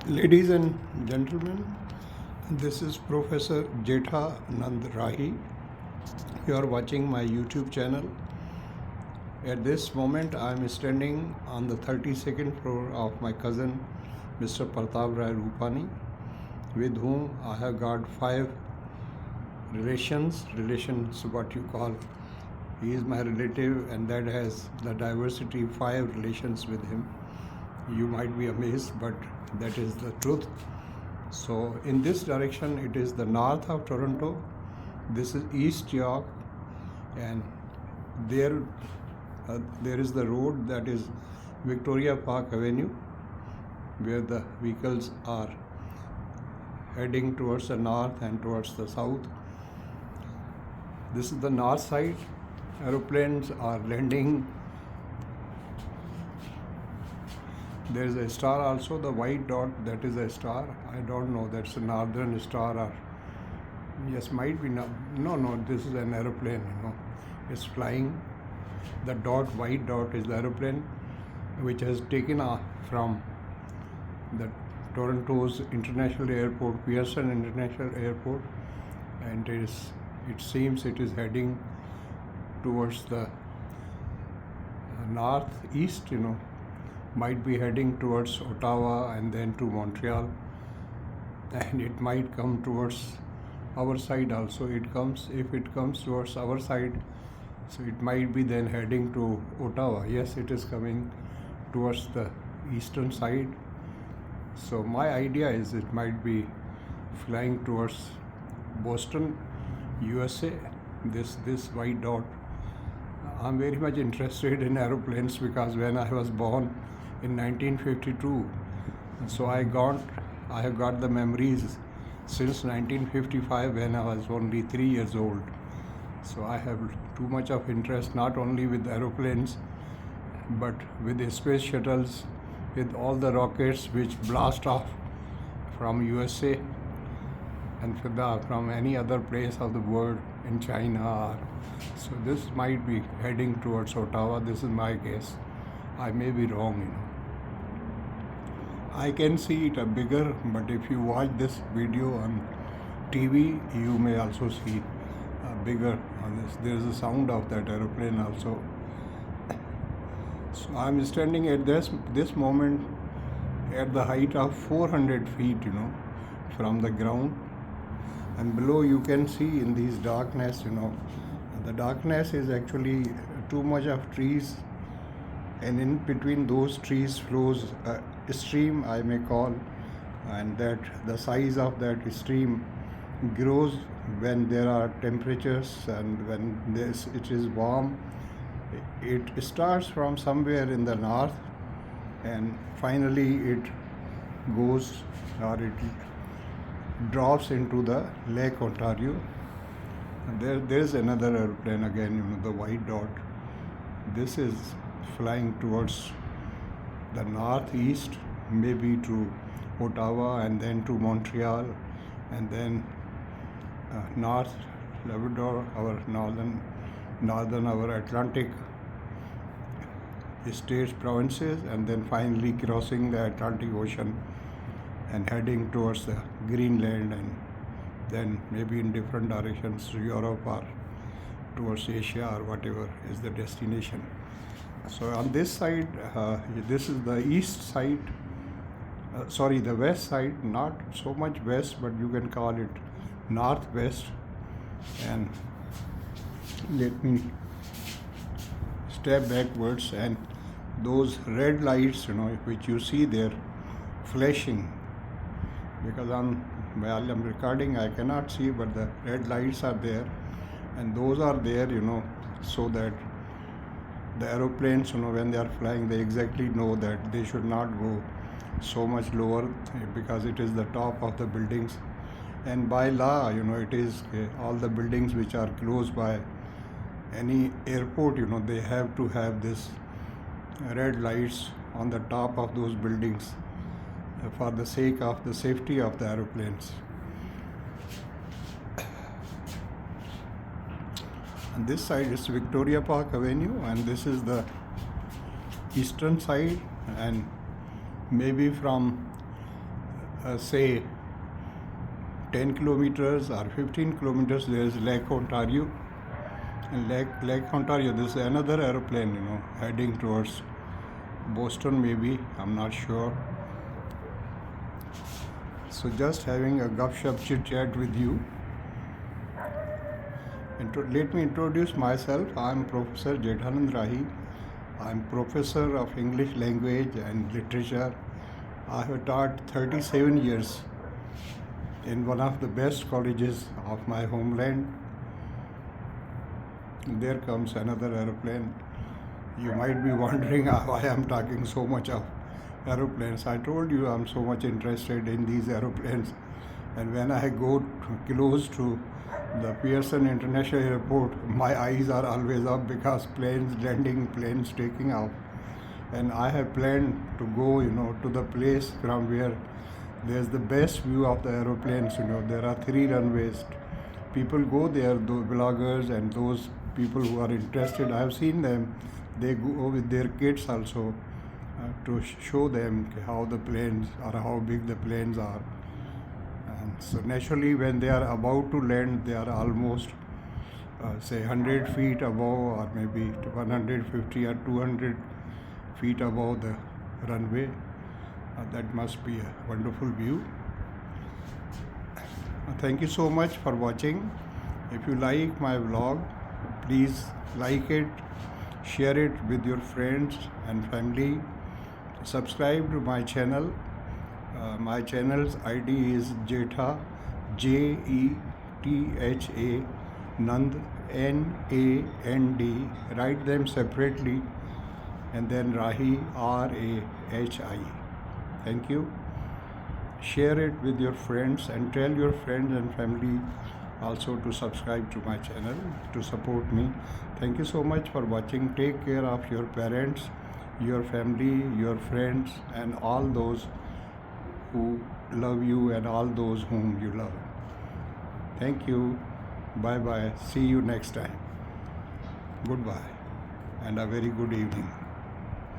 Ladies and gentlemen, this is Professor Jetha Nand Rahi. You are watching my YouTube channel. At this moment, I am standing on the 32nd floor of my cousin, Mr. Pratap Rai Rupani, with whom I have got 5 relations, what you call. He is my relative, and that has the diversity 5 relations with him. You might be amazed, but that is the truth. So in this direction, it is the north of Toronto. This is East York, and there there is the road that is Victoria Park Avenue, where the vehicles are heading towards the north and towards the south. This is the north side. Aeroplanes are landing. There is a star also, the white dot, that is a star. I don't know, that's a northern star, or yes, might be no, this is an aeroplane, it's flying. The dot, white dot, is the aeroplane which has taken off from the Toronto's international airport, Pearson International Airport, and it seems it is heading towards the northeast, might be heading towards Ottawa and then to Montreal, and it might come towards our side also. If it comes towards our side, so it might be then heading to Ottawa. Yes, it is coming towards the eastern side. So my idea is it might be flying towards Boston, USA. This white dot. I'm very much interested in aeroplanes because when I was born in 1952, so I have got the memories since 1955 when I was only 3 years old. So I have too much of interest not only with aeroplanes but with the space shuttles, with all the rockets which blast off from USA and from any other place of the world, in China. So this might be heading towards Ottawa. This is my guess. I may be wrong, I can see it a bigger, but if you watch this video on TV, you may also see a bigger on this. There is a sound of that aeroplane also. So I'm standing at this moment at the height of 400 feet, from the ground. And below you can see in these darkness, the darkness is actually too much of trees, and in between those trees flows a stream, I may call, and that the size of that stream grows when there are temperatures, and when it is warm. It starts from somewhere in the north, and finally it goes, or it drops into the Lake Ontario. And there's another airplane again, the white dot. This is flying towards the northeast, maybe to Ottawa and then to Montreal, and then North Labrador, our northern our Atlantic states, provinces, and then finally crossing the Atlantic Ocean and heading towards the Greenland, and then maybe in different directions to Europe or towards Asia or whatever is the destination. So on this side, this is the east side, the west side, not so much west, but you can call it northwest. And let me step backwards, and those red lights, which you see there flashing, because while I'm recording I cannot see, but the red lights are there, and those are there, so that the aeroplanes, when they are flying, they exactly know that they should not go so much lower, because it is the top of the buildings. And by law, it is all the buildings which are close by any airport, they have to have this red lights on the top of those buildings for the sake of the safety of the aeroplanes. And this side is Victoria Park Avenue, and this is the eastern side, and maybe from say 10 kilometers or 15 kilometers, there is Lake Ontario. And Lake Ontario, this is another aeroplane, heading towards Boston, maybe, I'm not sure. So just having a gup-shop chit-chat with you. Let me introduce myself. I'm Professor Jethanand Rahi. I'm Professor of English Language and Literature. I have taught 37 years in one of the best colleges of my homeland. There comes another aeroplane. You might be wondering why I'm talking so much of aeroplanes. I told you I'm so much interested in these aeroplanes. And when I go close to the Pearson International Airport, my eyes are always up because planes landing, planes taking off. And I have planned to go, to the place from where there's the best view of the aeroplanes. There are 3 runways. People go there, those bloggers and those people who are interested. I have seen them. They go with their kids also to show them how the planes or how big the planes are. And so naturally, when they are about to land, they are almost say 100 feet above, or maybe 150 or 200 feet above the runway. That must be a wonderful view. Thank you so much for watching. If you like my vlog, please like it, share it with your friends and family. Subscribe to my channel. My channel's ID is Jetha, Jetha, Nand, Nand. Write them separately, and then Rahi, Rahi. Thank you. Share it with your friends and tell your friends and family also to subscribe to my channel to support me. Thank you so much for watching. Take care of your parents, your family, your friends, and all those who love you and all those whom you love. Thank you. Bye bye. See you next time. Goodbye and a very good evening.